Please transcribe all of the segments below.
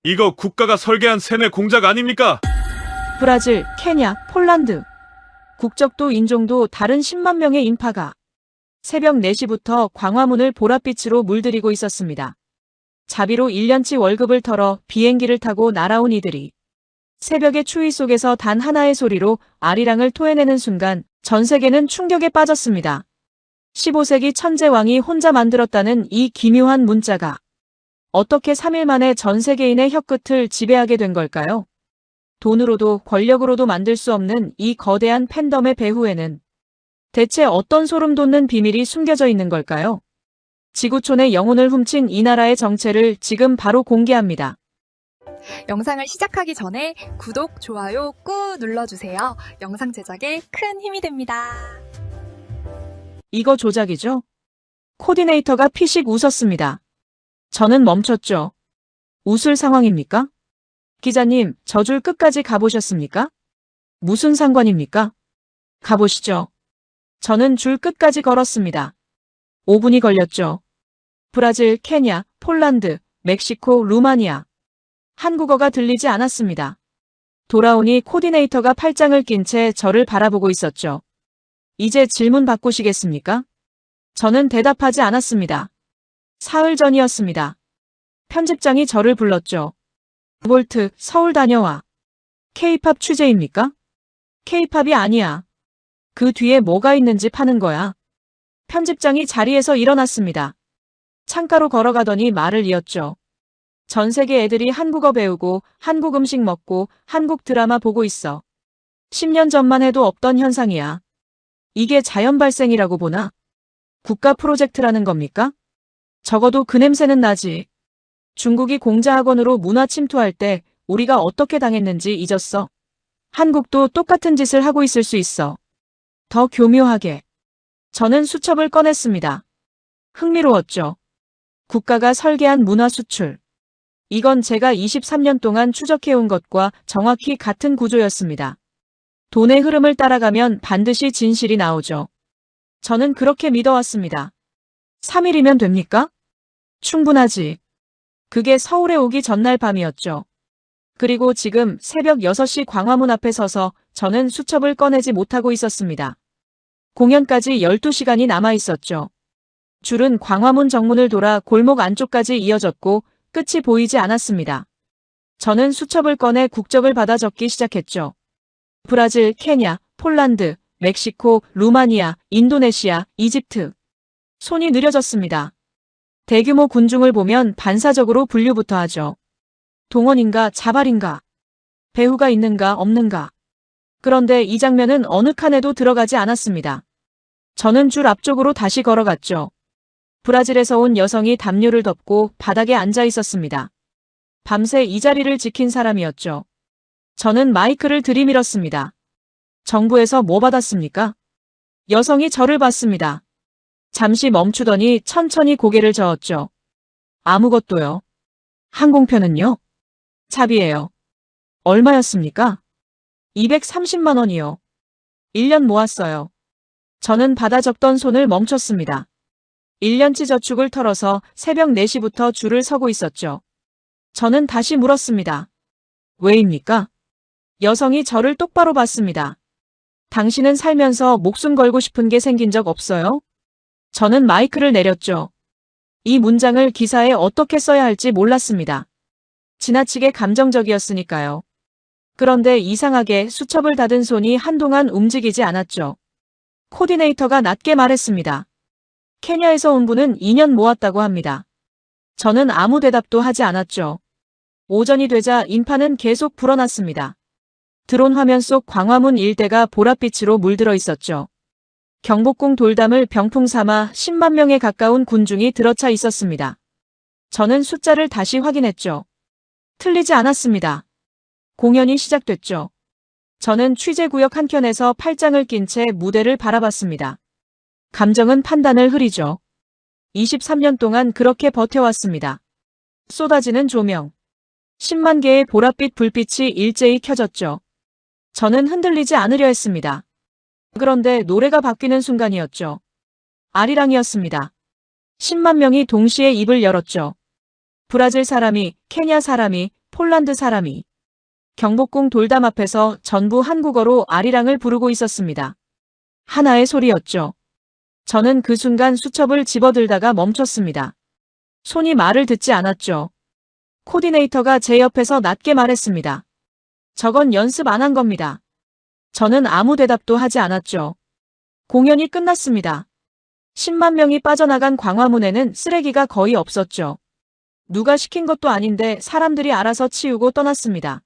이거 국가가 설계한 세뇌 공작 아닙니까? 브라질, 케냐, 폴란드. 국적도 인종도 다른 10만 명의 인파가 새벽 4시부터 광화문을 보랏빛으로 물들이고 있었습니다. 자비로 1년치 월급을 털어 비행기를 타고 날아온 이들이 새벽의 추위 속에서 단 하나의 소리로 아리랑을 토해내는 순간 전 세계는 충격에 빠졌습니다. 15세기 천재왕이 혼자 만들었다는 이 기묘한 문자가 어떻게 3일 만에 전 세계인의 혀끝을 지배하게 된 걸까요? 돈으로도 권력으로도 만들 수 없는 이 거대한 팬덤의 배후에는 대체 어떤 소름 돋는 비밀이 숨겨져 있는 걸까요? 지구촌의 영혼을 훔친 이 나라의 정체를 지금 바로 공개합니다. 영상을 시작하기 전에 구독, 좋아요 꾹 눌러주세요. 영상 제작에 큰 힘이 됩니다. 이거 조작이죠? 코디네이터가 피식 웃었습니다. 저는 멈췄죠. 웃을 상황입니까? 기자님, 저 줄 끝까지 가보셨습니까? 무슨 상관입니까? 가보시죠. 저는 줄 끝까지 걸었습니다. 5분이 걸렸죠. 브라질, 케냐, 폴란드, 멕시코, 루마니아. 한국어가 들리지 않았습니다. 돌아오니 코디네이터가 팔짱을 낀 채 저를 바라보고 있었죠. 이제 질문 바꾸시겠습니까? 저는 대답하지 않았습니다. 사흘 전이었습니다. 편집장이 저를 불렀죠. 볼트, 서울 다녀와. K-팝 취재입니까? K-팝이 아니야. 그 뒤에 뭐가 있는지 파는 거야. 편집장이 자리에서 일어났습니다. 창가로 걸어가더니 말을 이었죠. 전 세계 애들이 한국어 배우고 한국 음식 먹고 한국 드라마 보고 있어. 10년 전만 해도 없던 현상이야. 이게 자연 발생이라고 보나? 국가 프로젝트라는 겁니까? 적어도 그 냄새는 나지. 중국이 공자학원으로 문화 침투할 때 우리가 어떻게 당했는지 잊었어. 한국도 똑같은 짓을 하고 있을 수 있어. 더 교묘하게. 저는 수첩을 꺼냈습니다. 흥미로웠죠. 국가가 설계한 문화 수출. 이건 제가 23년 동안 추적해온 것과 정확히 같은 구조였습니다. 돈의 흐름을 따라가면 반드시 진실이 나오죠. 저는 그렇게 믿어왔습니다. 3일이면 됩니까? 충분하지. 그게 서울에 오기 전날 밤이었죠. 그리고 지금 새벽 6시 광화문 앞에 서서 저는 수첩을 꺼내지 못하고 있었습니다. 공연까지 12시간이 남아 있었죠. 줄은 광화문 정문을 돌아 골목 안쪽까지 이어졌고 끝이 보이지 않았습니다. 저는 수첩을 꺼내 국적을 받아 적기 시작했죠. 브라질, 케냐, 폴란드, 멕시코, 루마니아, 인도네시아, 이집트. 손이 느려졌습니다. 대규모 군중을 보면 반사적으로 분류부터 하죠. 동원인가 자발인가? 배후가 있는가 없는가? 그런데 이 장면은 어느 칸에도 들어가지 않았습니다. 저는 줄 앞쪽으로 다시 걸어갔죠. 브라질에서 온 여성이 담요를 덮고 바닥에 앉아 있었습니다. 밤새 이 자리를 지킨 사람이었죠. 저는 마이크를 들이밀었습니다. 정부에서 뭐 받았습니까? 여성이 저를 봤습니다. 잠시 멈추더니 천천히 고개를 저었죠. 아무것도요. 항공편은요? 차비예요. 얼마였습니까? 230만 원이요. 1년 모았어요. 저는 받아 적던 손을 멈췄습니다. 1년치 저축을 털어서 새벽 4시부터 줄을 서고 있었죠. 저는 다시 물었습니다. 왜입니까? 여성이 저를 똑바로 봤습니다. 당신은 살면서 목숨 걸고 싶은 게 생긴 적 없어요? 저는 마이크를 내렸죠. 이 문장을 기사에 어떻게 써야 할지 몰랐습니다. 지나치게 감정적이었으니까요. 그런데 이상하게 수첩을 닫은 손이 한동안 움직이지 않았죠. 코디네이터가 낮게 말했습니다. 케냐에서 온 분은 2년 모았다고 합니다. 저는 아무 대답도 하지 않았죠. 오전이 되자 인파는 계속 불어났습니다. 드론 화면 속 광화문 일대가 보랏빛으로 물들어 있었죠. 경복궁 돌담을 병풍 삼아 10만 명에 가까운 군중이 들어차 있었습니다. 저는 숫자를 다시 확인했죠. 틀리지 않았습니다. 공연이 시작됐죠. 저는 취재구역 한켠에서 팔짱을 낀 채 무대를 바라봤습니다. 감정은 판단을 흐리죠. 23년 동안 그렇게 버텨왔습니다. 쏟아지는 조명. 10만 개의 보랏빛 불빛이 일제히 켜졌죠. 저는 흔들리지 않으려 했습니다. 그런데 노래가 바뀌는 순간이었죠. 아리랑이었습니다. 10만 명이 동시에 입을 열었죠. 브라질 사람이, 케냐 사람이, 폴란드 사람이 경복궁 돌담 앞에서 전부 한국어로 아리랑을 부르고 있었습니다. 하나의 소리였죠. 저는 그 순간 수첩을 집어들다가 멈췄습니다. 손이 말을 듣지 않았죠. 코디네이터가 제 옆에서 낮게 말했습니다. 저건 연습 안 한 겁니다. 저는 아무 대답도 하지 않았죠. 공연이 끝났습니다. 10만 명이 빠져나간 광화문에는 쓰레기가 거의 없었죠. 누가 시킨 것도 아닌데 사람들이 알아서 치우고 떠났습니다.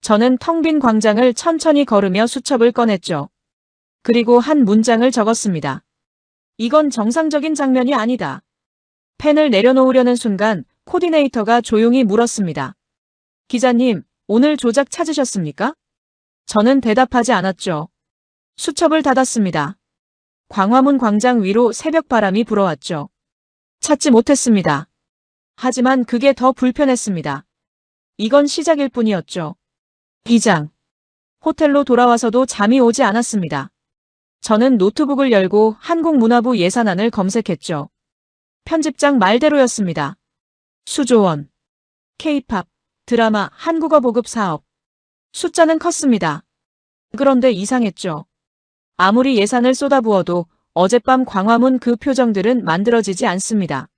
저는 텅 빈 광장을 천천히 걸으며 수첩을 꺼냈죠. 그리고 한 문장을 적었습니다. 이건 정상적인 장면이 아니다. 펜을 내려놓으려는 순간 코디네이터가 조용히 물었습니다. 기자님, 오늘 조작 찾으셨습니까? 저는 대답하지 않았죠. 수첩을 닫았습니다. 광화문 광장 위로 새벽 바람이 불어왔죠. 찾지 못했습니다. 하지만 그게 더 불편했습니다. 이건 시작일 뿐이었죠. 2장. 호텔로 돌아와서도 잠이 오지 않았습니다. 저는 노트북을 열고 한국문화부 예산안을 검색했죠. 편집장 말대로였습니다. 수조원, K-팝, 드라마, 한국어 보급 사업. 숫자는 컸습니다. 그런데 이상했죠. 아무리 예산을 쏟아부어도 어젯밤 광화문 그 표정들은 만들어지지 않습니다.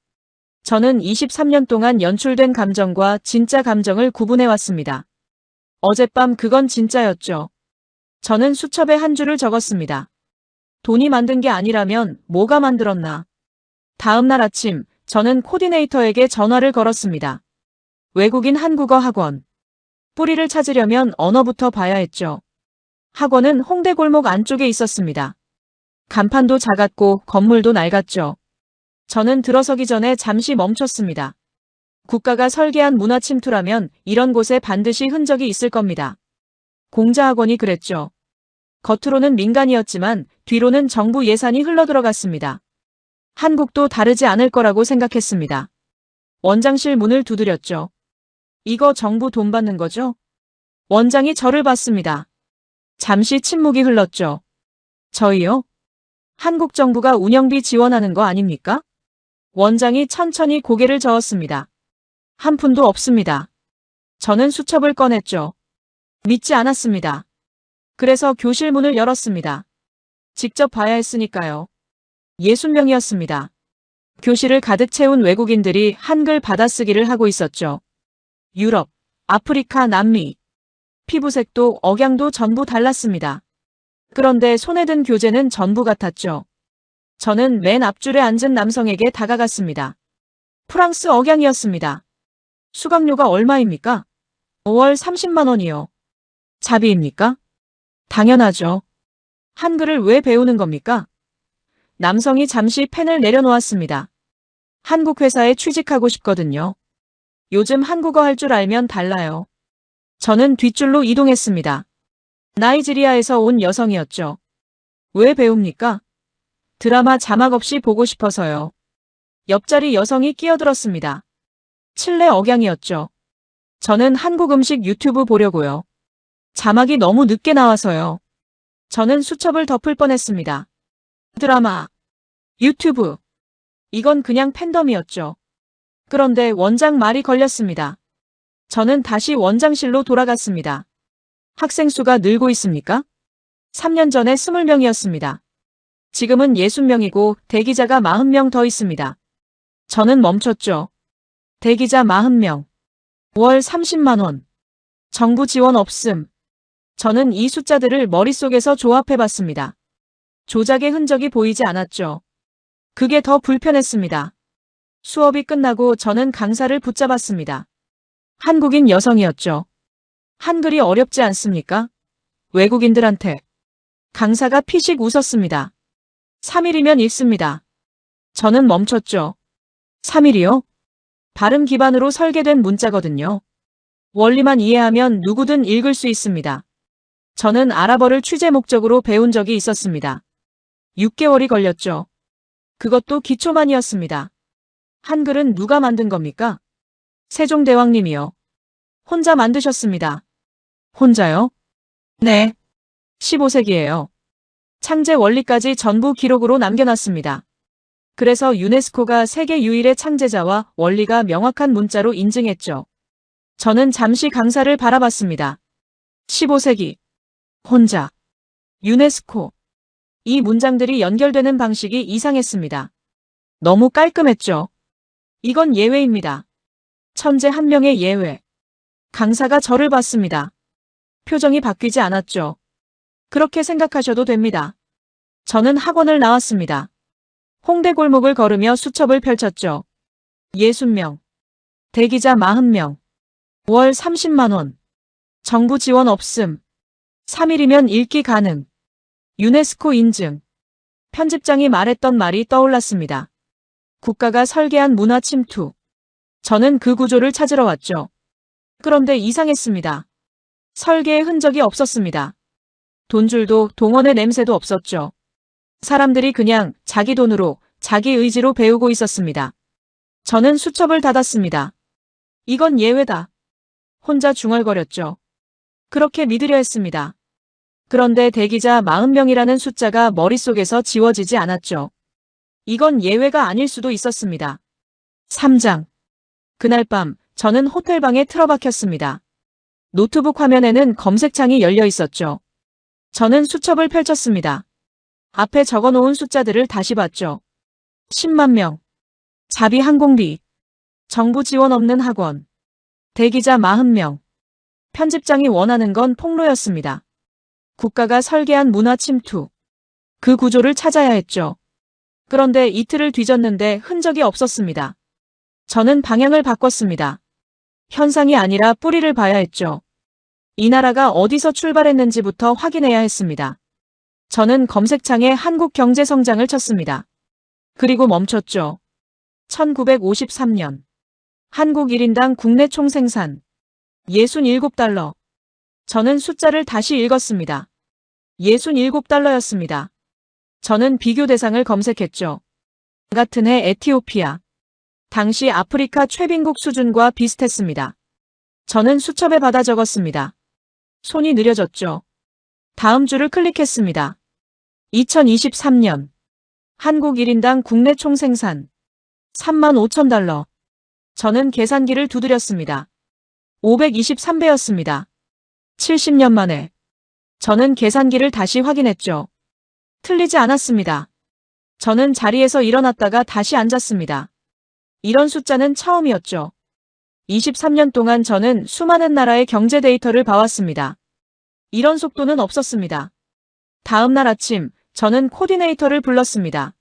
저는 23년 동안 연출된 감정과 진짜 감정을 구분해왔습니다. 어젯밤 그건 진짜였죠. 저는 수첩에 한 줄을 적었습니다. 돈이 만든 게 아니라면 뭐가 만들었나. 다음 날 아침 저는 코디네이터에게 전화를 걸었습니다. 외국인 한국어 학원. 뿌리를 찾으려면 언어부터 봐야 했죠. 학원은 홍대 골목 안쪽에 있었습니다. 간판도 작았고 건물도 낡았죠. 저는 들어서기 전에 잠시 멈췄습니다. 국가가 설계한 문화 침투라면 이런 곳에 반드시 흔적이 있을 겁니다. 공자학원이 그랬죠. 겉으로는 민간이었지만 뒤로는 정부 예산이 흘러들어갔습니다. 한국도 다르지 않을 거라고 생각했습니다. 원장실 문을 두드렸죠. 이거 정부 돈 받는 거죠? 원장이 저를 봤습니다. 잠시 침묵이 흘렀죠. 저희요? 한국 정부가 운영비 지원하는 거 아닙니까? 원장이 천천히 고개를 저었습니다. 한 푼도 없습니다. 저는 수첩을 꺼냈죠. 믿지 않았습니다. 그래서 교실 문을 열었습니다. 직접 봐야 했으니까요. 60명이었습니다. 교실을 가득 채운 외국인들이 한글 받아쓰기를 하고 있었죠. 유럽, 아프리카, 남미. 피부색도 억양도 전부 달랐습니다. 그런데 손에 든 교재는 전부 같았죠. 저는 맨 앞줄에 앉은 남성에게 다가갔습니다. 프랑스 억양이었습니다. 수강료가 얼마입니까? 5월 30만 원이요. 자비입니까? 당연하죠. 한글을 왜 배우는 겁니까? 남성이 잠시 펜을 내려놓았습니다. 한국 회사에 취직하고 싶거든요. 요즘 한국어 할 줄 알면 달라요. 저는 뒷줄로 이동했습니다. 나이지리아에서 온 여성이었죠. 왜 배웁니까? 드라마 자막 없이 보고 싶어서요. 옆자리 여성이 끼어들었습니다. 칠레 억양이었죠. 저는 한국 음식 유튜브 보려고요. 자막이 너무 늦게 나와서요. 저는 수첩을 덮을 뻔했습니다. 드라마, 유튜브. 이건 그냥 팬덤이었죠. 그런데 원장 말이 걸렸습니다. 저는 다시 원장실로 돌아갔습니다. 학생 수가 늘고 있습니까? 3년 전에 20명이었습니다. 지금은 60명이고 대기자가 40명 더 있습니다. 저는 멈췄죠. 대기자 40명. 월 30만 원. 정부 지원 없음. 저는 이 숫자들을 머릿속에서 조합해봤습니다. 조작의 흔적이 보이지 않았죠. 그게 더 불편했습니다. 수업이 끝나고 저는 강사를 붙잡았습니다. 한국인 여성이었죠. 한글이 어렵지 않습니까? 외국인들한테. 강사가 피식 웃었습니다. 3일이면 읽습니다. 저는 멈췄죠. 3일이요? 발음 기반으로 설계된 문자거든요. 원리만 이해하면 누구든 읽을 수 있습니다. 저는 아랍어를 취재 목적으로 배운 적이 있었습니다. 6개월이 걸렸죠. 그것도 기초만이었습니다. 한글은 누가 만든 겁니까? 세종대왕님이요. 혼자 만드셨습니다. 혼자요? 네. 15세기예요. 창제 원리까지 전부 기록으로 남겨놨습니다. 그래서 유네스코가 세계 유일의 창제자와 원리가 명확한 문자로 인증했죠. 저는 잠시 강사를 바라봤습니다. 15세기. 혼자. 유네스코. 이 문장들이 연결되는 방식이 이상했습니다. 너무 깔끔했죠. 이건 예외입니다. 천재 한 명의 예외. 강사가 저를 봤습니다. 표정이 바뀌지 않았죠. 그렇게 생각하셔도 됩니다. 저는 학원을 나왔습니다. 홍대 골목을 걸으며 수첩을 펼쳤죠. 60명. 대기자 40명. 월 30만 원. 정부 지원 없음. 3일이면 읽기 가능. 유네스코 인증. 편집장이 말했던 말이 떠올랐습니다. 국가가 설계한 문화 침투. 저는 그 구조를 찾으러 왔죠. 그런데 이상했습니다. 설계의 흔적이 없었습니다. 돈줄도 동원의 냄새도 없었죠. 사람들이 그냥 자기 돈으로, 자기 의지로 배우고 있었습니다. 저는 수첩을 닫았습니다. 이건 예외다. 혼자 중얼거렸죠. 그렇게 믿으려 했습니다. 그런데 대기자 40명이라는 숫자가 머릿속에서 지워지지 않았죠. 이건 예외가 아닐 수도 있었습니다. 3장. 그날 밤 저는 호텔방에 틀어박혔습니다. 노트북 화면에는 검색창이 열려 있었죠. 저는 수첩을 펼쳤습니다. 앞에 적어놓은 숫자들을 다시 봤죠. 10만 명. 자비 항공비. 정부 지원 없는 학원. 대기자 40명. 편집장이 원하는 건 폭로였습니다. 국가가 설계한 문화 침투. 그 구조를 찾아야 했죠. 그런데 이틀을 뒤졌는데 흔적이 없었습니다. 저는 방향을 바꿨습니다. 현상이 아니라 뿌리를 봐야 했죠. 이 나라가 어디서 출발했는지부터 확인해야 했습니다. 저는 검색창에 한국 경제 성장을 쳤습니다. 그리고 멈췄죠. 1953년. 한국 1인당 국내 총생산. 67달러. 저는 숫자를 다시 읽었습니다. 67달러였습니다. 저는 비교 대상을 검색했죠. 같은 해 에티오피아. 당시 아프리카 최빈국 수준과 비슷했습니다. 저는 수첩에 받아 적었습니다. 손이 느려졌죠. 다음 줄을 클릭했습니다. 2023년. 한국 1인당 국내 총생산. 35,000달러. 저는 계산기를 두드렸습니다. 523배였습니다. 70년 만에. 저는 계산기를 다시 확인했죠. 틀리지 않았습니다. 저는 자리에서 일어났다가 다시 앉았습니다. 이런 숫자는 처음이었죠. 23년 동안 저는 수많은 나라의 경제 데이터를 봐왔습니다. 이런 속도는 없었습니다. 다음 날 아침, 저는 코디네이터를 불렀습니다.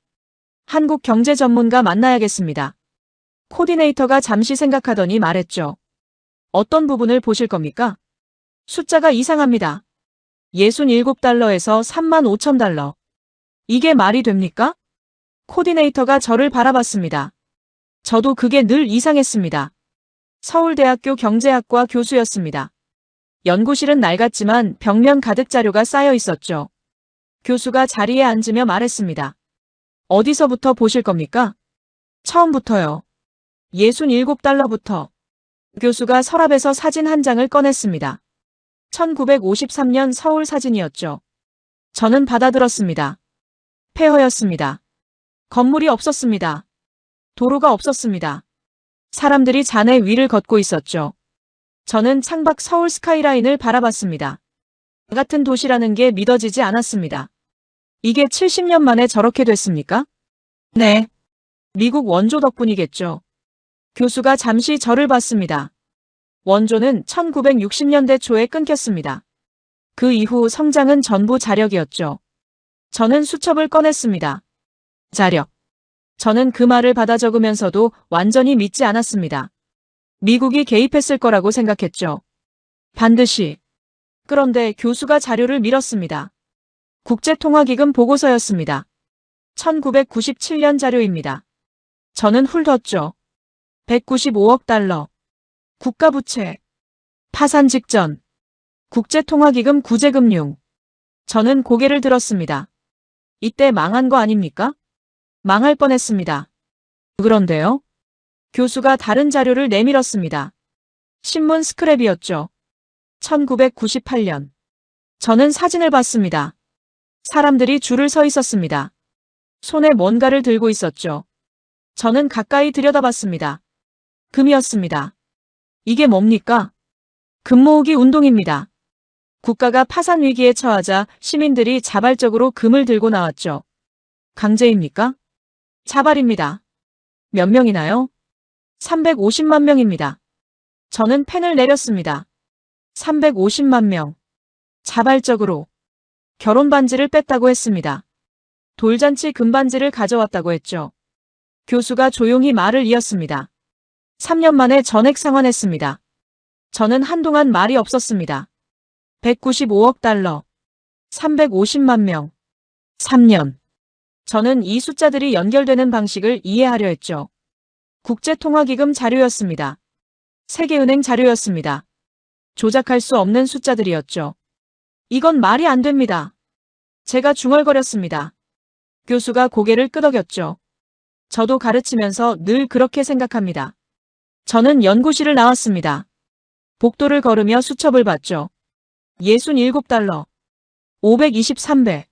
한국 경제 전문가 만나야겠습니다. 코디네이터가 잠시 생각하더니 말했죠. 어떤 부분을 보실 겁니까? 숫자가 이상합니다. 67달러에서 35,000달러. 이게 말이 됩니까? 코디네이터가 저를 바라봤습니다. 저도 그게 늘 이상했습니다. 서울대학교 경제학과 교수였습니다. 연구실은 낡았지만 벽면 가득 자료가 쌓여 있었죠. 교수가 자리에 앉으며 말했습니다. 어디서부터 보실 겁니까? 처음부터요. 67달러부터. 교수가 서랍에서 사진 한 장을 꺼냈습니다. 1953년 서울 사진이었죠. 저는 받아들었습니다. 폐허였습니다. 건물이 없었습니다. 도로가 없었습니다. 사람들이 잔해 위를 걷고 있었죠. 저는 창밖 서울 스카이라인을 바라봤습니다. 같은 도시라는 게 믿어지지 않았습니다. 이게 70년 만에 저렇게 됐습니까? 네. 미국 원조 덕분이겠죠. 교수가 잠시 저를 봤습니다. 원조는 1960년대 초에 끊겼습니다. 그 이후 성장은 전부 자력이었죠. 저는 수첩을 꺼냈습니다. 자력. 저는 그 말을 받아 적으면서도 완전히 믿지 않았습니다. 미국이 개입했을 거라고 생각했죠. 반드시. 그런데 교수가 자료를 밀었습니다. 국제통화기금 보고서였습니다. 1997년 자료입니다. 저는 훑었죠. 195억 달러. 국가부채. 파산 직전. 국제통화기금 구제금융. 저는 고개를 들었습니다. 이때 망한 거 아닙니까? 망할 뻔했습니다. 그런데요? 교수가 다른 자료를 내밀었습니다. 신문 스크랩이었죠. 1998년. 저는 사진을 봤습니다. 사람들이 줄을 서 있었습니다. 손에 뭔가를 들고 있었죠. 저는 가까이 들여다봤습니다. 금이었습니다. 이게 뭡니까? 금 모으기 운동입니다. 국가가 파산 위기에 처하자 시민들이 자발적으로 금을 들고 나왔죠. 강제입니까? 자발입니다. 몇 명이나요? 350만 명입니다. 저는 펜을 내렸습니다. 350만 명. 자발적으로. 결혼 반지를 뺐다고 했습니다. 돌잔치 금반지를 가져왔다고 했죠. 교수가 조용히 말을 이었습니다. 3년 만에 전액 상환했습니다. 저는 한동안 말이 없었습니다. 195억 달러. 350만 명. 3년. 저는 이 숫자들이 연결되는 방식을 이해하려 했죠. 국제통화기금 자료였습니다. 세계은행 자료였습니다. 조작할 수 없는 숫자들이었죠. 이건 말이 안 됩니다. 제가 중얼거렸습니다. 교수가 고개를 끄덕였죠. 저도 가르치면서 늘 그렇게 생각합니다. 저는 연구실을 나왔습니다. 복도를 걸으며 수첩을 봤죠. 67달러. 523배.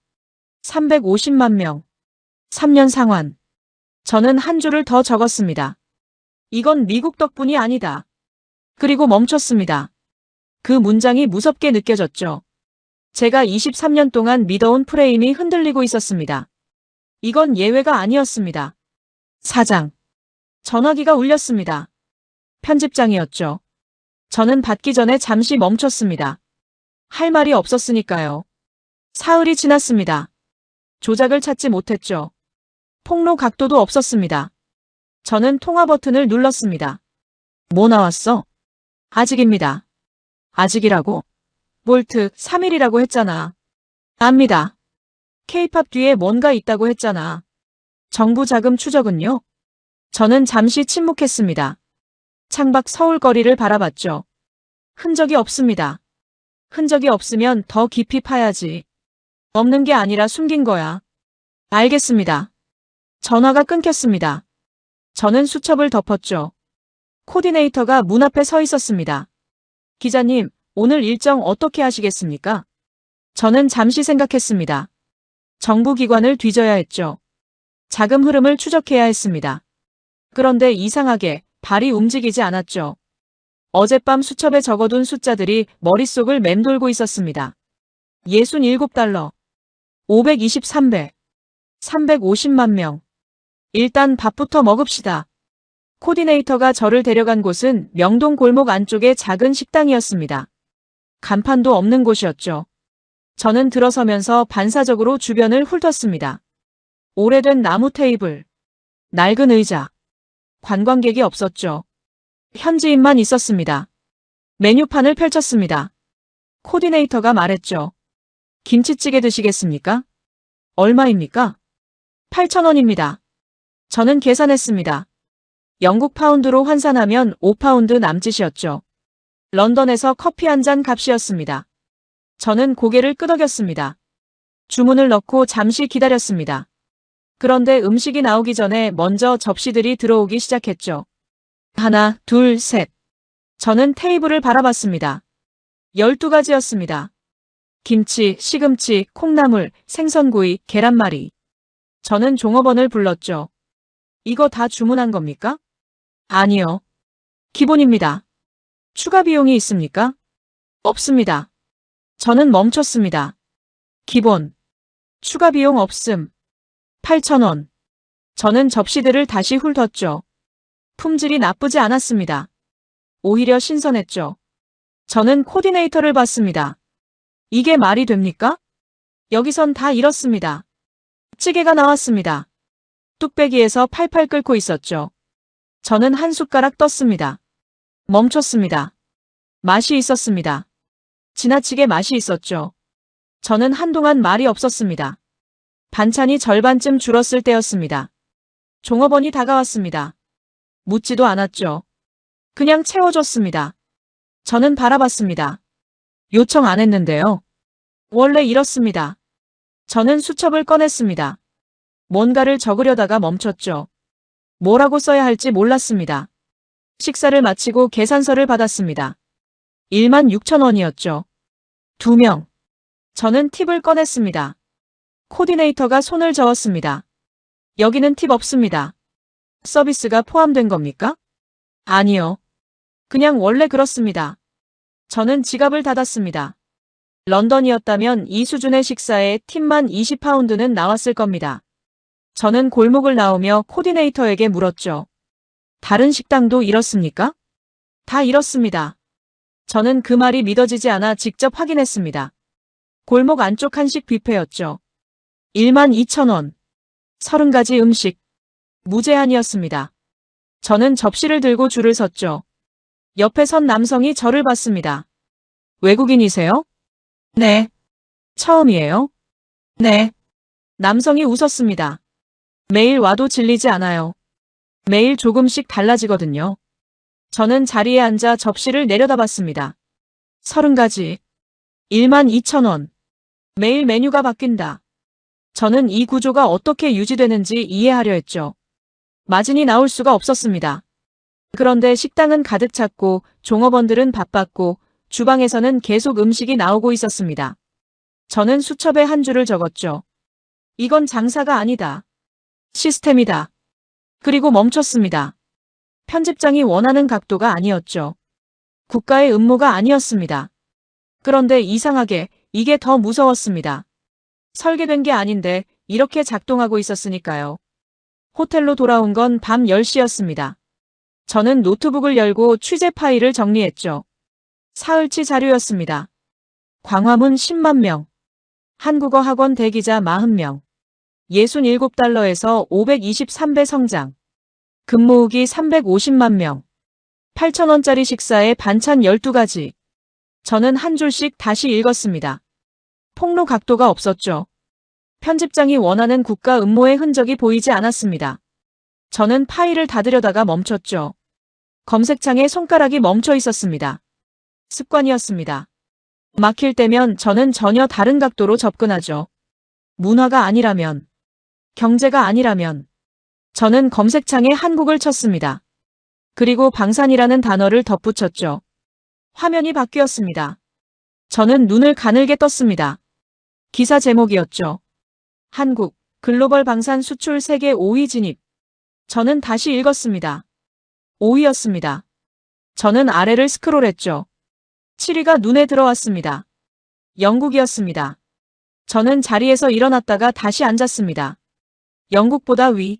350만 명. 3년 상환. 저는 한 줄을 더 적었습니다. 이건 미국 덕분이 아니다. 그리고 멈췄습니다. 그 문장이 무섭게 느껴졌죠. 제가 23년 동안 믿어온 프레임이 흔들리고 있었습니다. 이건 예외가 아니었습니다. 사장. 전화기가 울렸습니다. 편집장이었죠. 저는 받기 전에 잠시 멈췄습니다. 할 말이 없었으니까요. 사흘이 지났습니다. 조작을 찾지 못했죠. 폭로 각도도 없었습니다. 저는 통화 버튼을 눌렀습니다. 뭐 나왔어? 아직입니다. 아직이라고? 볼트 3일이라고 했잖아. 압니다. K-팝 뒤에 뭔가 있다고 했잖아. 정부 자금 추적은요? 저는 잠시 침묵했습니다. 창밖 서울 거리를 바라봤죠. 흔적이 없습니다. 흔적이 없으면 더 깊이 파야지. 없는 게 아니라 숨긴 거야. 알겠습니다. 전화가 끊겼습니다. 저는 수첩을 덮었죠. 코디네이터가 문 앞에 서 있었습니다. 기자님, 오늘 일정 어떻게 하시겠습니까? 저는 잠시 생각했습니다. 정부기관을 뒤져야 했죠. 자금 흐름을 추적해야 했습니다. 그런데 이상하게 발이 움직이지 않았죠. 어젯밤 수첩에 적어둔 숫자들이 머릿속을 맴돌고 있었습니다. 67달러. 523배. 350만 명. 일단 밥부터 먹읍시다. 코디네이터가 저를 데려간 곳은 명동 골목 안쪽의 작은 식당이었습니다. 간판도 없는 곳이었죠. 저는 들어서면서 반사적으로 주변을 훑었습니다. 오래된 나무 테이블, 낡은 의자, 관광객이 없었죠. 현지인만 있었습니다. 메뉴판을 펼쳤습니다. 코디네이터가 말했죠. 김치찌개 드시겠습니까? 얼마입니까? 8,000원입니다. 저는 계산했습니다. 영국 파운드로 환산하면 5파운드 남짓이었죠. 런던에서 커피 한 잔 값이었습니다. 저는 고개를 끄덕였습니다. 주문을 넣고 잠시 기다렸습니다. 그런데 음식이 나오기 전에 먼저 접시들이 들어오기 시작했죠. 하나, 둘, 셋. 저는 테이블을 바라봤습니다. 12가지였습니다. 김치, 시금치, 콩나물, 생선구이, 계란말이. 저는 종업원을 불렀죠. 이거 다 주문한 겁니까? 아니요. 기본입니다. 추가 비용이 있습니까? 없습니다. 저는 멈췄습니다. 기본. 추가 비용 없음. 8,000원. 저는 접시들을 다시 훑었죠. 품질이 나쁘지 않았습니다. 오히려 신선했죠. 저는 코디네이터를 봤습니다. 이게 말이 됩니까? 여기선 다 이렇습니다. 찌개가 나왔습니다. 뚝배기에서 팔팔 끓고 있었죠. 저는 한 숟가락 떴습니다. 멈췄습니다. 맛이 있었습니다. 지나치게 맛이 있었죠. 저는 한동안 말이 없었습니다. 반찬이 절반쯤 줄었을 때였습니다. 종업원이 다가왔습니다. 묻지도 않았죠. 그냥 채워줬습니다. 저는 바라봤습니다. 요청 안 했는데요. 원래 이렇습니다. 저는 수첩을 꺼냈습니다. 뭔가를 적으려다가 멈췄죠. 뭐라고 써야 할지 몰랐습니다. 식사를 마치고 계산서를 받았습니다. 16,000원이었죠. 2명. 저는 팁을 꺼냈습니다. 코디네이터가 손을 저었습니다. 여기는 팁 없습니다. 서비스가 포함된 겁니까? 아니요. 그냥 원래 그렇습니다. 저는 지갑을 닫았습니다. 런던이었다면 이 수준의 식사에 팁만 20파운드는 나왔을 겁니다. 저는 골목을 나오며 코디네이터에게 물었죠. 다른 식당도 이렇습니까? 다 이렇습니다. 저는 그 말이 믿어지지 않아 직접 확인했습니다. 골목 안쪽 한식 뷔페였죠. 12,000원. 30가지 음식. 무제한이었습니다. 저는 접시를 들고 줄을 섰죠. 옆에 선 남성이 저를 봤습니다. 외국인이세요? 네. 처음이에요? 네. 남성이 웃었습니다. 매일 와도 질리지 않아요. 매일 조금씩 달라지거든요. 저는 자리에 앉아 접시를 내려다봤습니다. 30가지. 12,000원. 매일 메뉴가 바뀐다. 저는 이 구조가 어떻게 유지되는지 이해하려 했죠. 마진이 나올 수가 없었습니다. 그런데 식당은 가득 찼고 종업원들은 바빴고 주방에서는 계속 음식이 나오고 있었습니다. 저는 수첩에 한 줄을 적었죠. 이건 장사가 아니다. 시스템이다. 그리고 멈췄습니다. 편집장이 원하는 각도가 아니었죠. 국가의 음모가 아니었습니다. 그런데 이상하게 이게 더 무서웠습니다. 설계된 게 아닌데 이렇게 작동하고 있었으니까요. 호텔로 돌아온 건 밤 10시였습니다. 저는 노트북을 열고 취재 파일을 정리했죠. 사흘치 자료였습니다. 광화문 10만 명. 한국어 학원 대기자 40명. 67달러에서 523배 성장. 근무후기 350만 명. 8,000원짜리 식사에 반찬 12가지. 저는 한 줄씩 다시 읽었습니다. 폭로 각도가 없었죠. 편집장이 원하는 국가 음모의 흔적이 보이지 않았습니다. 저는 파일을 닫으려다가 멈췄죠. 검색창에 손가락이 멈춰 있었습니다. 습관이었습니다. 막힐 때면 저는 전혀 다른 각도로 접근하죠. 문화가 아니라면, 경제가 아니라면, 저는 검색창에 한국을 쳤습니다. 그리고 방산이라는 단어를 덧붙였죠. 화면이 바뀌었습니다. 저는 눈을 가늘게 떴습니다. 기사 제목이었죠. 한국, 글로벌 방산 수출 세계 5위 진입. 저는 다시 읽었습니다. 5위였습니다. 저는 아래를 스크롤했죠. 7위가 눈에 들어왔습니다. 영국이었습니다. 저는 자리에서 일어났다가 다시 앉았습니다. 영국보다 위.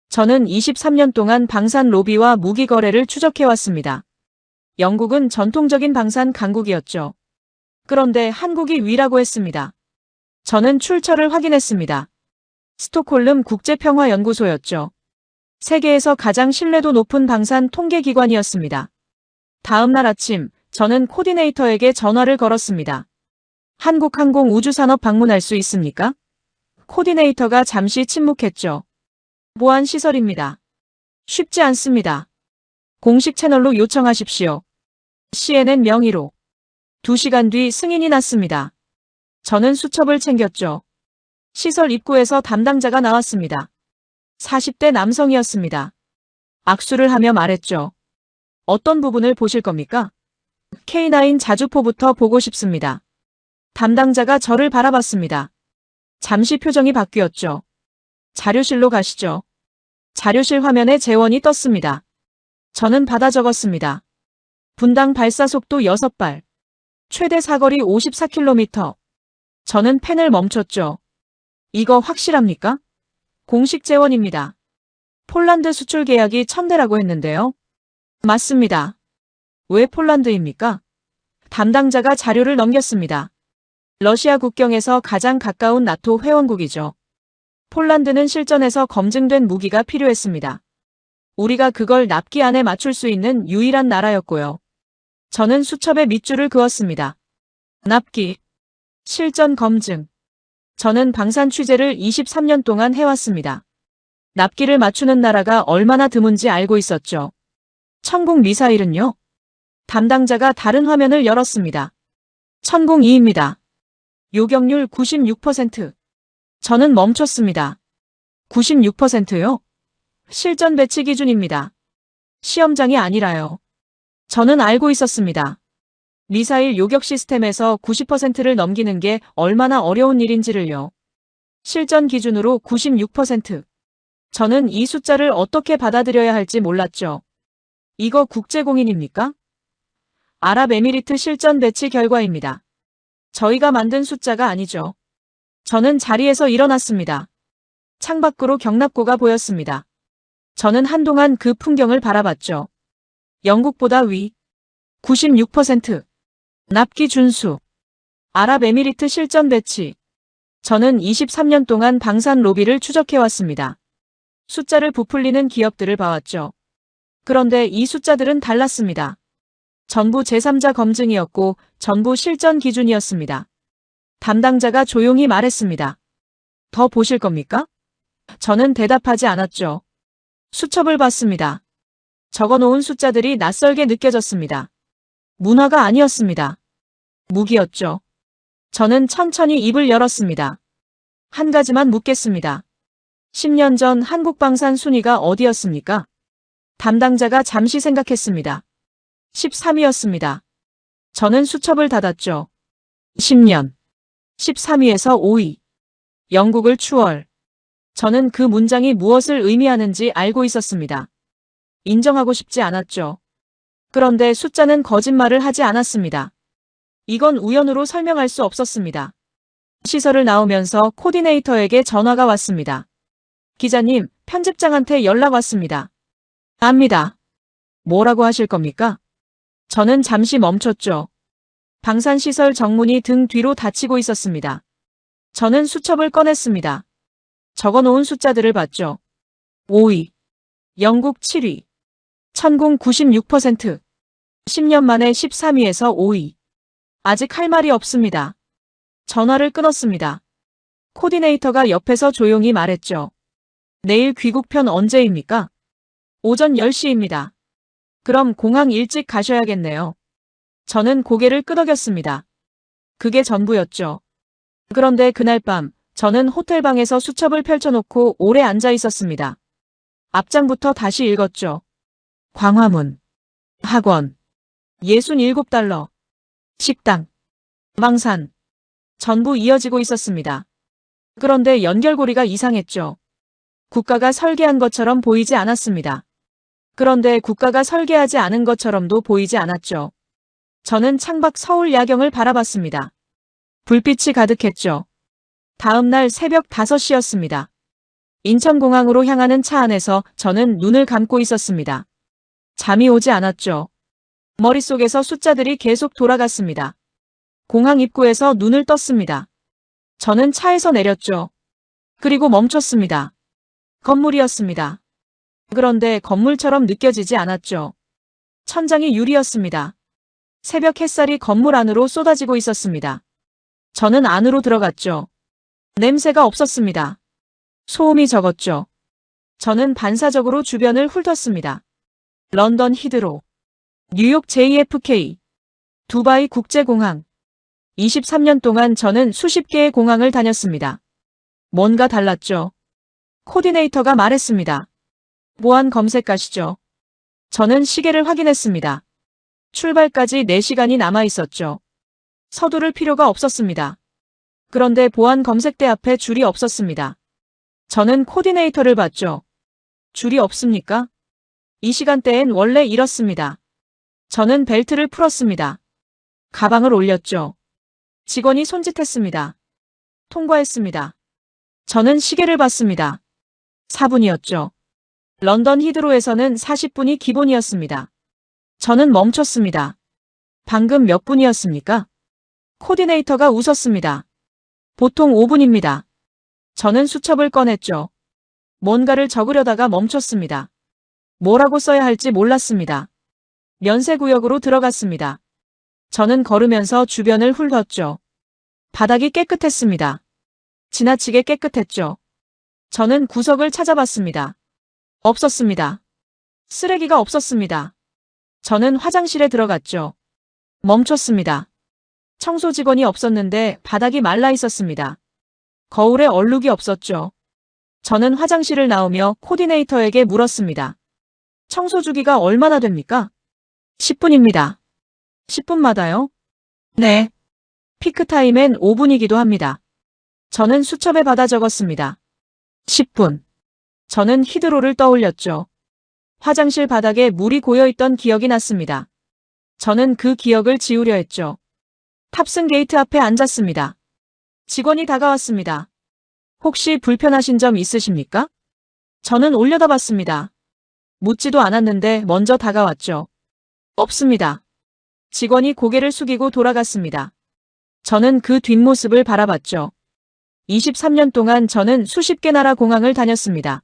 저는 23년 동안 방산 로비와 무기 거래를 추적해왔습니다. 영국은 전통적인 방산 강국이었죠. 그런데 한국이 위라고 했습니다. 저는 출처를 확인했습니다. 스톡홀름 국제평화연구소였죠. 세계에서 가장 신뢰도 높은 방산 통계기관이었습니다. 다음 날 아침, 저는 코디네이터에게 전화를 걸었습니다. 한국항공우주산업 방문할 수 있습니까? 코디네이터가 잠시 침묵했죠. 보안시설입니다. 쉽지 않습니다. 공식 채널로 요청하십시오. CNN 명의로. 2시간 뒤 승인이 났습니다. 저는 수첩을 챙겼죠. 시설 입구에서 담당자가 나왔습니다. 40대 남성이었습니다. 악수를 하며 말했죠. 어떤 부분을 보실 겁니까? K9 자주포부터 보고 싶습니다. 담당자가 저를 바라봤습니다. 잠시 표정이 바뀌었죠. 자료실로 가시죠. 자료실 화면에 재원이 떴습니다. 저는 받아 적었습니다. 분당 발사 속도 6발. 최대 사거리 54km. 저는 펜을 멈췄죠. 이거 확실합니까? 공식 재원입니다. 폴란드 수출 계약이 1000대라고 했는데요. 맞습니다. 왜 폴란드입니까? 담당자가 자료를 넘겼습니다. 러시아 국경에서 가장 가까운 나토 회원국이죠. 폴란드는 실전에서 검증된 무기가 필요했습니다. 우리가 그걸 납기 안에 맞출 수 있는 유일한 나라였고요. 저는 수첩에 밑줄을 그었습니다. 납기. 실전 검증. 저는 방산 취재를 23년 동안 해왔습니다. 납기를 맞추는 나라가 얼마나 드문지 알고 있었죠. 천공 미사일은요? 담당자가 다른 화면을 열었습니다. 천공2입니다. 요격률 96%. 저는 멈췄습니다. 96%요? 실전 배치 기준입니다. 시험장이 아니라요. 저는 알고 있었습니다. 미사일 요격 시스템에서 90%를 넘기는 게 얼마나 어려운 일인지를요. 실전 기준으로 96%. 저는 이 숫자를 어떻게 받아들여야 할지 몰랐죠. 이거 국제공인입니까? 아랍에미리트 실전 배치 결과입니다. 저희가 만든 숫자가 아니죠. 저는 자리에서 일어났습니다. 창밖으로 경납고가 보였습니다. 저는 한동안 그 풍경을 바라봤죠. 영국보다 위. 96%. 납기 준수. 아랍에미리트 실전 배치. 저는 23년 동안 방산 로비를 추적해왔습니다. 숫자를 부풀리는 기업들을 봐왔죠. 그런데 이 숫자들은 달랐습니다. 전부 제3자 검증이었고 전부 실전 기준이었습니다. 담당자가 조용히 말했습니다. 더 보실 겁니까? 저는 대답하지 않았죠. 수첩을 봤습니다. 적어놓은 숫자들이 낯설게 느껴졌습니다. 문화가 아니었습니다. 무기였죠. 저는 천천히 입을 열었습니다. 한 가지만 묻겠습니다. 10년 전 한국방산 순위가 어디였습니까? 담당자가 잠시 생각했습니다. 13위였습니다. 저는 수첩을 닫았죠. 10년. 13위에서 5위. 영국을 추월. 저는 그 문장이 무엇을 의미하는지 알고 있었습니다. 인정하고 싶지 않았죠. 그런데 숫자는 거짓말을 하지 않았습니다. 이건 우연으로 설명할 수 없었습니다. 시설을 나오면서 코디네이터에게 전화가 왔습니다. 기자님, 편집장한테 연락 왔습니다. 압니다. 뭐라고 하실 겁니까? 저는 잠시 멈췄죠. 방산시설 정문이 등 뒤로 닫히고 있었습니다. 저는 수첩을 꺼냈습니다. 적어놓은 숫자들을 봤죠. 5위. 영국 7위. 천궁 96%. 10년 만에 13위에서 5위. 아직 할 말이 없습니다. 전화를 끊었습니다. 코디네이터가 옆에서 조용히 말했죠. 내일 귀국편 언제입니까? 오전 10시입니다. 그럼 공항 일찍 가셔야겠네요. 저는 고개를 끄덕였습니다. 그게 전부였죠. 그런데 그날 밤 저는 호텔방에서 수첩을 펼쳐놓고 오래 앉아 있었습니다. 앞장부터 다시 읽었죠. 광화문. 학원. 67달러. 식당. 망산. 전부 이어지고 있었습니다. 그런데 연결고리가 이상했죠. 국가가 설계한 것처럼 보이지 않았습니다. 그런데 국가가 설계하지 않은 것처럼도 보이지 않았죠. 저는 창밖 서울 야경을 바라봤습니다. 불빛이 가득했죠. 다음 날 새벽 5시였습니다. 인천공항으로 향하는 차 안에서 저는 눈을 감고 있었습니다. 잠이 오지 않았죠. 머릿속에서 숫자들이 계속 돌아갔습니다. 공항 입구에서 눈을 떴습니다. 저는 차에서 내렸죠. 그리고 멈췄습니다. 건물이었습니다. 그런데 건물처럼 느껴지지 않았죠. 천장이 유리였습니다. 새벽 햇살이 건물 안으로 쏟아지고 있었습니다. 저는 안으로 들어갔죠. 냄새가 없었습니다. 소음이 적었죠. 저는 반사적으로 주변을 훑었습니다. 런던 히드로, 뉴욕 JFK, 두바이 국제공항. 23년 동안 저는 수십 개의 공항을 다녔습니다. 뭔가 달랐죠. 코디네이터가 말했습니다. 보안 검색 가시죠. 저는 시계를 확인했습니다. 출발까지 4시간이 남아 있었죠. 서두를 필요가 없었습니다. 그런데 보안 검색대 앞에 줄이 없었습니다. 저는 코디네이터를 봤죠. 줄이 없습니까? 이 시간대엔 원래 이렇습니다. 저는 벨트를 풀었습니다. 가방을 올렸죠. 직원이 손짓했습니다. 통과했습니다. 저는 시계를 봤습니다. 4분이었죠. 런던 히드로에서는 40분이 기본이었습니다. 저는 멈췄습니다. 방금 몇 분이었습니까? 코디네이터가 웃었습니다. 보통 5분입니다. 저는 수첩을 꺼냈죠. 뭔가를 적으려다가 멈췄습니다. 뭐라고 써야 할지 몰랐습니다. 면세구역으로 들어갔습니다. 저는 걸으면서 주변을 훑었죠. 바닥이 깨끗했습니다. 지나치게 깨끗했죠. 저는 구석을 찾아봤습니다. 없었습니다. 쓰레기가 없었습니다. 저는 화장실에 들어갔죠. 멈췄습니다. 청소 직원이 없었는데 바닥이 말라 있었습니다. 거울에 얼룩이 없었죠. 저는 화장실을 나오며 코디네이터에게 물었습니다. 청소 주기가 얼마나 됩니까? 10분입니다. 10분마다요? 네. 피크타임엔 5분이기도 합니다. 저는 수첩에 받아 적었습니다. 10분. 저는 히드로를 떠올렸죠. 화장실 바닥에 물이 고여있던 기억이 났습니다. 저는 그 기억을 지우려 했죠. 탑승 게이트 앞에 앉았습니다. 직원이 다가왔습니다. 혹시 불편하신 점 있으십니까? 저는 올려다봤습니다. 묻지도 않았는데 먼저 다가왔죠. 없습니다. 직원이 고개를 숙이고 돌아갔습니다. 저는 그 뒷모습을 바라봤죠. 23년 동안 저는 수십 개 나라 공항을 다녔습니다.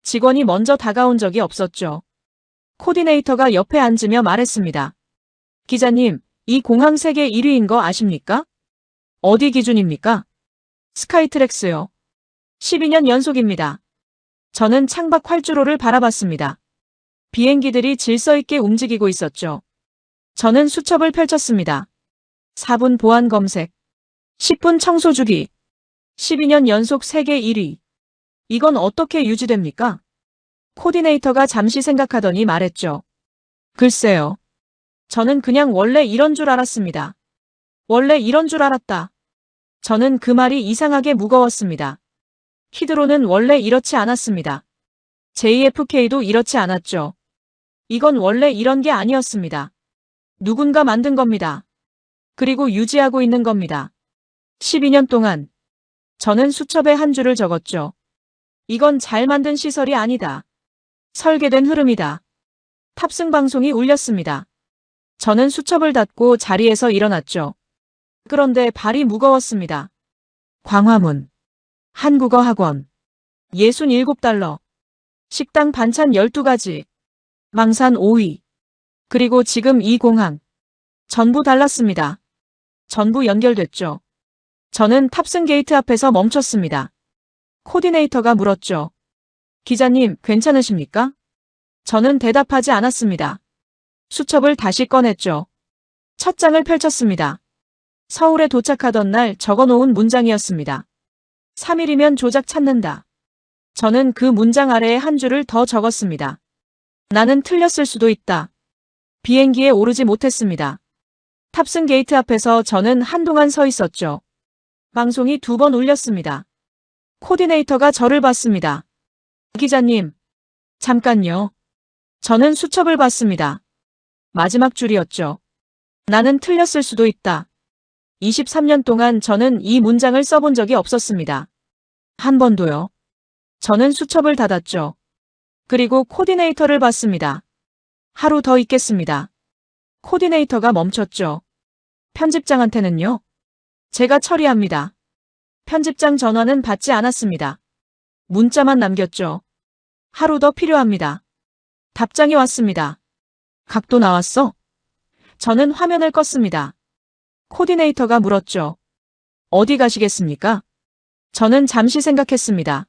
직원이 먼저 다가온 적이 없었죠. 코디네이터가 옆에 앉으며 말했습니다. 기자님, 이 공항 세계 1위인 거 아십니까? 어디 기준입니까? 스카이트랙스요. 12년 연속입니다. 저는 창밖 활주로를 바라봤습니다. 비행기들이 질서 있게 움직이고 있었죠. 저는 수첩을 펼쳤습니다. 4분 보안 검색, 10분 청소 주기, 12년 연속 세계 1위. 이건 어떻게 유지됩니까? 코디네이터가 잠시 생각하더니 말했죠. 글쎄요. 저는 그냥 원래 이런 줄 알았습니다. 원래 이런 줄 알았다. 저는 그 말이 이상하게 무거웠습니다. 히드로는 원래 이렇지 않았습니다. JFK도 이렇지 않았죠. 이건 원래 이런 게 아니었습니다. 누군가 만든 겁니다. 그리고 유지하고 있는 겁니다. 12년 동안 저는 수첩에 한 줄을 적었죠. 이건 잘 만든 시설이 아니다. 설계된 흐름이다. 탑승 방송이 울렸습니다. 저는 수첩을 닫고 자리에서 일어났죠. 그런데 발이 무거웠습니다. 광화문, 한국어 학원, 67달러, 식당 반찬 12가지, 망산 5위, 그리고 지금 이 공항. 전부 달랐습니다. 전부 연결됐죠. 저는 탑승 게이트 앞에서 멈췄습니다. 코디네이터가 물었죠. 기자님, 괜찮으십니까? 저는 대답하지 않았습니다. 수첩을 다시 꺼냈죠. 첫 장을 펼쳤습니다. 서울에 도착하던 날 적어놓은 문장이었습니다. 3일이면 조작 찾는다. 저는 그 문장 아래에 한 줄을 더 적었습니다. 나는 틀렸을 수도 있다. 비행기에 오르지 못했습니다. 탑승 게이트 앞에서 저는 한동안 서 있었죠. 방송이 2번 울렸습니다. 코디네이터가 저를 봤습니다. 기자님, 잠깐요. 저는 수첩을 봤습니다. 마지막 줄이었죠. 나는 틀렸을 수도 있다. 23년 동안 저는 이 문장을 써본 적이 없었습니다. 한 번도요. 저는 수첩을 닫았죠. 그리고 코디네이터를 봤습니다. 하루 더 있겠습니다. 코디네이터가 멈췄죠. 편집장한테는요? 제가 처리합니다. 편집장 전화는 받지 않았습니다. 문자만 남겼죠. 하루 더 필요합니다. 답장이 왔습니다. 각도 나왔어? 저는 화면을 껐습니다. 코디네이터가 물었죠. 어디 가시겠습니까? 저는 잠시 생각했습니다.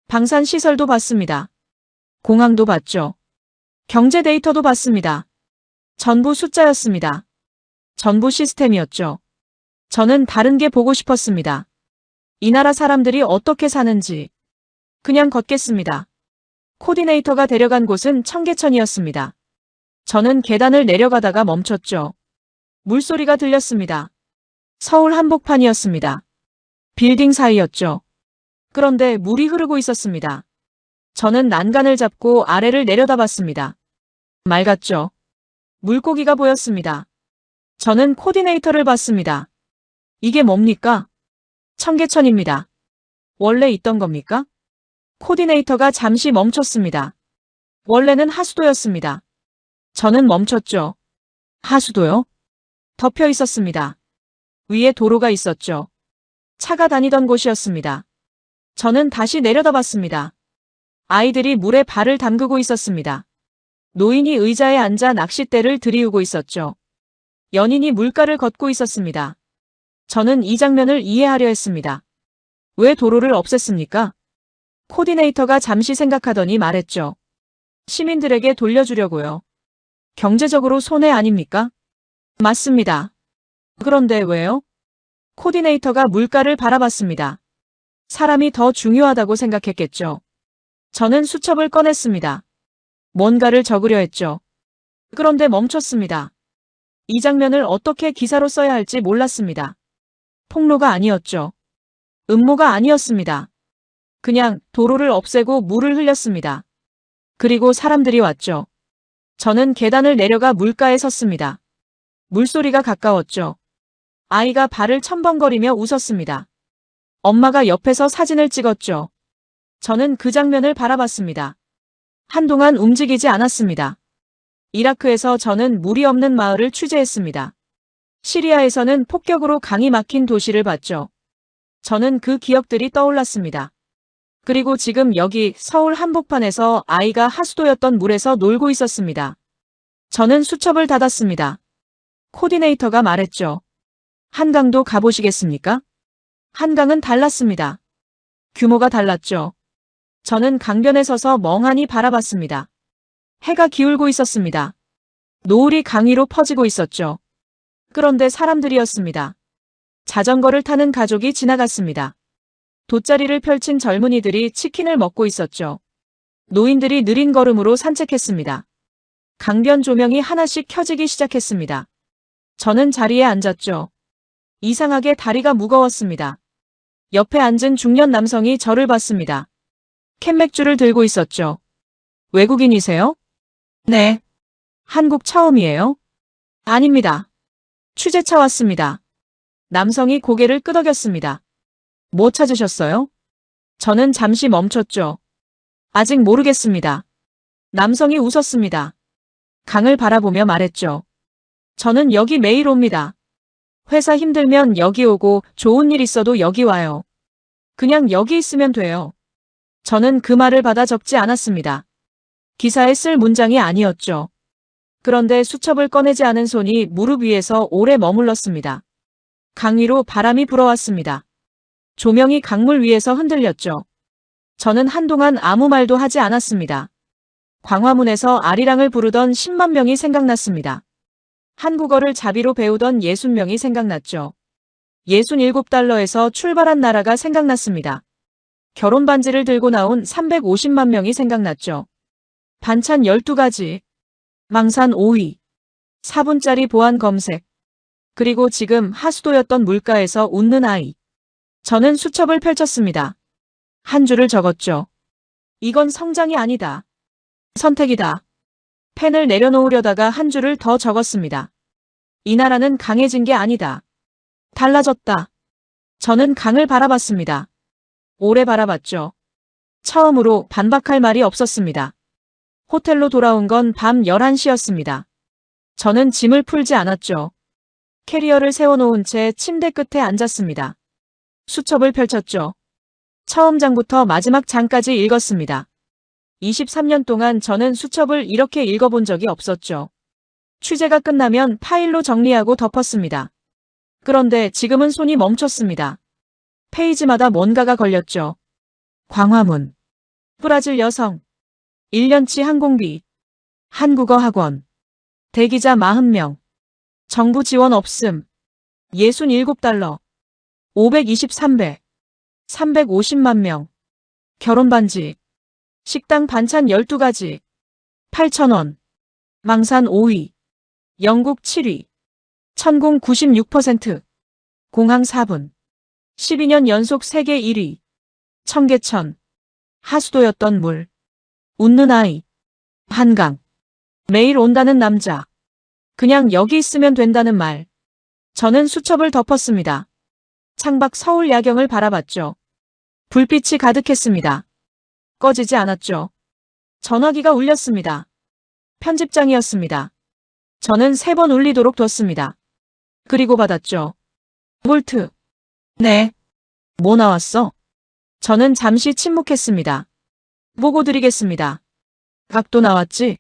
방산 시설도 봤습니다. 공항도 봤죠. 경제 데이터도 봤습니다. 전부 숫자였습니다. 전부 시스템이었죠. 저는 다른 게 보고 싶었습니다. 이 나라 사람들이 어떻게 사는지. 그냥 걷겠습니다. 코디네이터가 데려간 곳은 청계천이었습니다. 저는 계단을 내려가다가 멈췄죠. 물소리가 들렸습니다. 서울 한복판이었습니다. 빌딩 사이였죠. 그런데 물이 흐르고 있었습니다. 저는 난간을 잡고 아래를 내려다봤습니다. 맑았죠. 물고기가 보였습니다. 저는 코디네이터를 봤습니다. 이게 뭡니까? 청계천입니다. 원래 있던 겁니까? 코디네이터가 잠시 멈췄습니다. 원래는 하수도였습니다. 저는 멈췄죠. 하수도요? 덮여 있었습니다. 위에 도로가 있었죠. 차가 다니던 곳이었습니다. 저는 다시 내려다봤습니다. 아이들이 물에 발을 담그고 있었습니다. 노인이 의자에 앉아 낚싯대를 들이우고 있었죠. 연인이 물가를 걷고 있었습니다. 저는 이 장면을 이해하려 했습니다. 왜 도로를 없앴습니까? 코디네이터가 잠시 생각하더니 말했죠. 시민들에게 돌려주려고요. 경제적으로 손해 아닙니까? 맞습니다. 그런데 왜요? 코디네이터가 물가를 바라봤습니다. 사람이 더 중요하다고 생각했겠죠. 저는 수첩을 꺼냈습니다. 뭔가를 적으려 했죠. 그런데 멈췄습니다. 이 장면을 어떻게 기사로 써야 할지 몰랐습니다. 폭로가 아니었죠. 음모가 아니었습니다. 그냥 도로를 없애고 물을 흘렸습니다. 그리고 사람들이 왔죠. 저는 계단을 내려가 물가에 섰습니다. 물소리가 가까웠죠. 아이가 발을 첨벙거리며 웃었습니다. 엄마가 옆에서 사진을 찍었죠. 저는 그 장면을 바라봤습니다. 한동안 움직이지 않았습니다. 이라크에서 저는 물이 없는 마을을 취재했습니다. 시리아에서는 폭격으로 강이 막힌 도시를 봤죠. 저는 그 기억들이 떠올랐습니다. 그리고 지금 여기 서울 한복판에서 아이가 하수도였던 물에서 놀고 있었습니다. 저는 수첩을 닫았습니다. 코디네이터가 말했죠. 한강도 가보시겠습니까? 한강은 달랐습니다. 규모가 달랐죠. 저는 강변에 서서 멍하니 바라봤습니다. 해가 기울고 있었습니다. 노을이 강 위로 퍼지고 있었죠. 그런데 사람들이었습니다. 자전거를 타는 가족이 지나갔습니다. 돗자리를 펼친 젊은이들이 치킨을 먹고 있었죠. 노인들이 느린 걸음으로 산책했습니다. 강변 조명이 하나씩 켜지기 시작했습니다. 저는 자리에 앉았죠. 이상하게 다리가 무거웠습니다. 옆에 앉은 중년 남성이 저를 봤습니다. 캔맥주를 들고 있었죠. 외국인이세요? 네. 한국 처음이에요? 아닙니다. 취재차 왔습니다. 남성이 고개를 끄덕였습니다. 뭐 찾으셨어요? 저는 잠시 멈췄죠. 아직 모르겠습니다. 남성이 웃었습니다. 강을 바라보며 말했죠. 저는 여기 매일 옵니다. 회사 힘들면 여기 오고 좋은 일 있어도 여기 와요. 그냥 여기 있으면 돼요. 저는 그 말을 받아 적지 않았습니다. 기사에 쓸 문장이 아니었죠. 그런데 수첩을 꺼내지 않은 손이 무릎 위에서 오래 머물렀습니다. 강 위로 바람이 불어왔습니다. 조명이 강물 위에서 흔들렸죠. 저는 한동안 아무 말도 하지 않았습니다. 광화문에서 아리랑을 부르던 10만 명이 생각났습니다. 한국어를 자비로 배우던 60명이 생각났죠. 67달러에서 출발한 나라가 생각났습니다. 결혼 반지를 들고 나온 350만 명이 생각났죠. 반찬 12가지, 망산 5위, 4분짜리 보안 검색, 그리고 지금 하수도였던 물가에서 웃는 아이. 저는 수첩을 펼쳤습니다. 한 줄을 적었죠. 이건 성장이 아니다. 선택이다. 펜을 내려놓으려다가 한 줄을 더 적었습니다. 이 나라는 강해진 게 아니다. 달라졌다. 저는 강을 바라봤습니다. 오래 바라봤죠. 처음으로 반박할 말이 없었습니다. 호텔로 돌아온 건 밤 11시였습니다. 저는 짐을 풀지 않았죠. 캐리어를 세워놓은 채 침대 끝에 앉았습니다. 수첩을 펼쳤죠. 처음 장부터 마지막 장까지 읽었습니다. 23년 동안 저는 수첩을 이렇게 읽어본 적이 없었죠. 취재가 끝나면 파일로 정리하고 덮었습니다. 그런데 지금은 손이 멈췄습니다. 페이지마다 뭔가가 걸렸죠. 광화문, 브라질 여성, 1년치 항공비, 한국어 학원, 대기자 40명, 정부 지원 없음, 67달러, 523배, 350만 명, 결혼 반지, 식당 반찬 12가지, 8,000원, 망산 5위, 영국 7위, 천공 96%, 공항 4분, 12년 연속 세계 1위, 청계천, 하수도였던 물, 웃는 아이, 한강, 매일 온다는 남자, 그냥 여기 있으면 된다는 말. 저는 수첩을 덮었습니다. 창밖 서울 야경을 바라봤죠. 불빛이 가득했습니다. 꺼지지 않았죠. 전화기가 울렸습니다. 편집장이었습니다. 저는 3번 울리도록 뒀습니다. 그리고 받았죠. 볼트. 네. 뭐 나왔어? 저는 잠시 침묵했습니다. 보고 드리겠습니다. 각도 나왔지?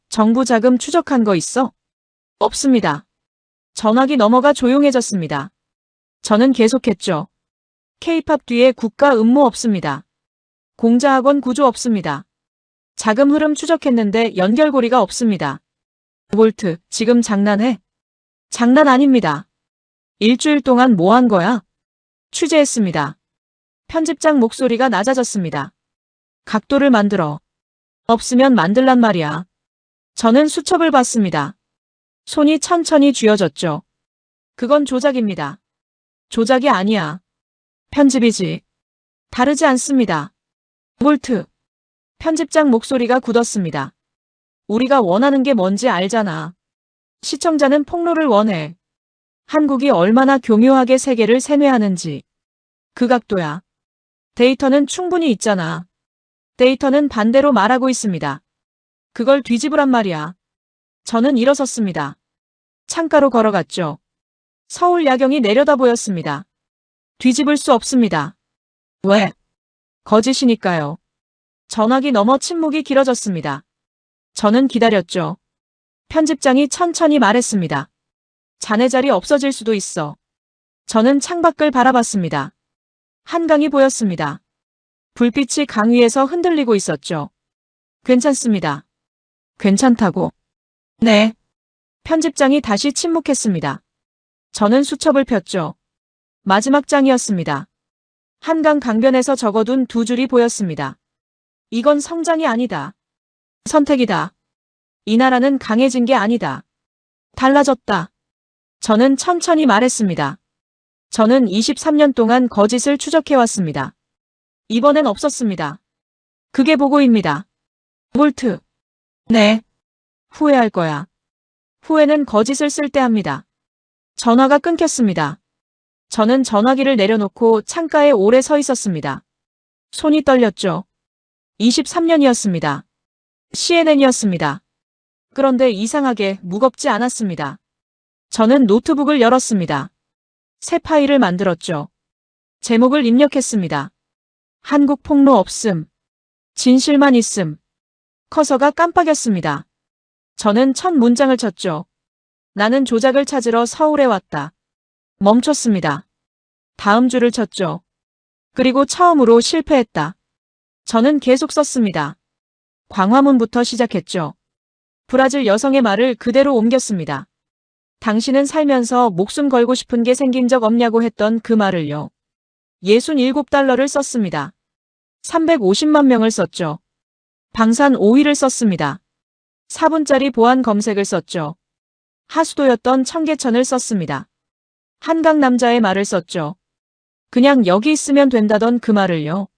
정부 자금 추적한 거 있어? 없습니다. 전화기 넘어가 조용해졌습니다. 저는 계속했죠. K-팝 뒤에 국가 음모 없습니다. 공자학원 구조 없습니다. 자금 흐름 추적했는데 연결고리가 없습니다. 볼트, 지금 장난해? 장난 아닙니다. 일주일 동안 뭐 한 거야? 취재했습니다. 편집장 목소리가 낮아졌습니다. 각도를 만들어. 없으면 만들란 말이야. 저는 수첩을 봤습니다. 손이 천천히 쥐어졌죠. 그건 조작입니다. 조작이 아니야. 편집이지. 다르지 않습니다. 볼트. 편집장 목소리가 굳었습니다. 우리가 원하는 게 뭔지 알잖아. 시청자는 폭로를 원해. 한국이 얼마나 교묘하게 세계를 세뇌하는지. 그 각도야. 데이터는 충분히 있잖아. 데이터는 반대로 말하고 있습니다. 그걸 뒤집으란 말이야. 저는 일어섰습니다. 창가로 걸어갔죠. 서울 야경이 내려다 보였습니다. 뒤집을 수 없습니다. 왜? 거짓이니까요. 전화기 넘어 침묵이 길어졌습니다. 저는 기다렸죠. 편집장이 천천히 말했습니다. 자네 자리 없어질 수도 있어. 저는 창밖을 바라봤습니다. 한강이 보였습니다. 불빛이 강 위에서 흔들리고 있었죠. 괜찮습니다. 괜찮다고. 네. 편집장이 다시 침묵했습니다. 저는 수첩을 폈죠. 마지막 장이었습니다. 한강 강변에서 적어둔 두 줄이 보였습니다. 이건 성장이 아니다. 선택이다. 이 나라는 강해진 게 아니다. 달라졌다. 저는 천천히 말했습니다. 저는 23년 동안 거짓을 추적해왔습니다. 이번엔 없었습니다. 그게 보고입니다. 볼트. 네. 후회할 거야. 후회는 거짓을 쓸 때 합니다. 전화가 끊겼습니다. 저는 전화기를 내려놓고 창가에 오래 서 있었습니다. 손이 떨렸죠. 23년이었습니다. CNN이었습니다. 그런데 이상하게 무겁지 않았습니다. 저는 노트북을 열었습니다. 새 파일을 만들었죠. 제목을 입력했습니다. 한국 폭로 없음. 진실만 있음. 커서가 깜빡였습니다. 저는 첫 문장을 쳤죠. 나는 조작을 찾으러 서울에 왔다. 멈췄습니다. 다음 줄을 쳤죠. 그리고 처음으로 실패했다. 저는 계속 썼습니다. 광화문부터 시작했죠. 브라질 여성의 말을 그대로 옮겼습니다. 당신은 살면서 목숨 걸고 싶은 게 생긴 적 없냐고 했던 그 말을요. 67달러를 썼습니다. 350만 명을 썼죠. 방산 5위를 썼습니다. 4분짜리 보안 검색을 썼죠. 하수도였던 청계천을 썼습니다. 한강 남자의 말을 썼죠. 그냥 여기 있으면 된다던 그 말을요.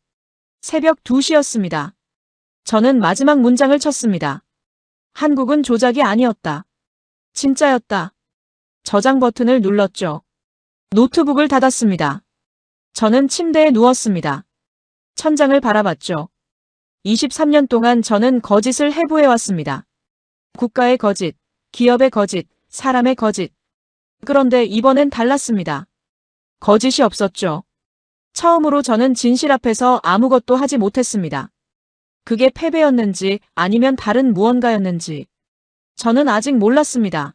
새벽 2시였습니다. 저는 마지막 문장을 쳤습니다. 한국은 조작이 아니었다. 진짜였다. 저장 버튼을 눌렀죠. 노트북을 닫았습니다. 저는 침대에 누웠습니다. 천장을 바라봤죠. 23년 동안 저는 거짓을 해부해왔습니다. 국가의 거짓, 기업의 거짓, 사람의 거짓. 그런데 이번엔 달랐습니다. 거짓이 없었죠. 처음으로 저는 진실 앞에서 아무것도 하지 못했습니다. 그게 패배였는지 아니면 다른 무언가였는지. 저는 아직 몰랐습니다.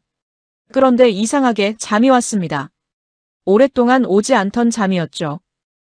그런데 이상하게 잠이 왔습니다. 오랫동안 오지 않던 잠이었죠.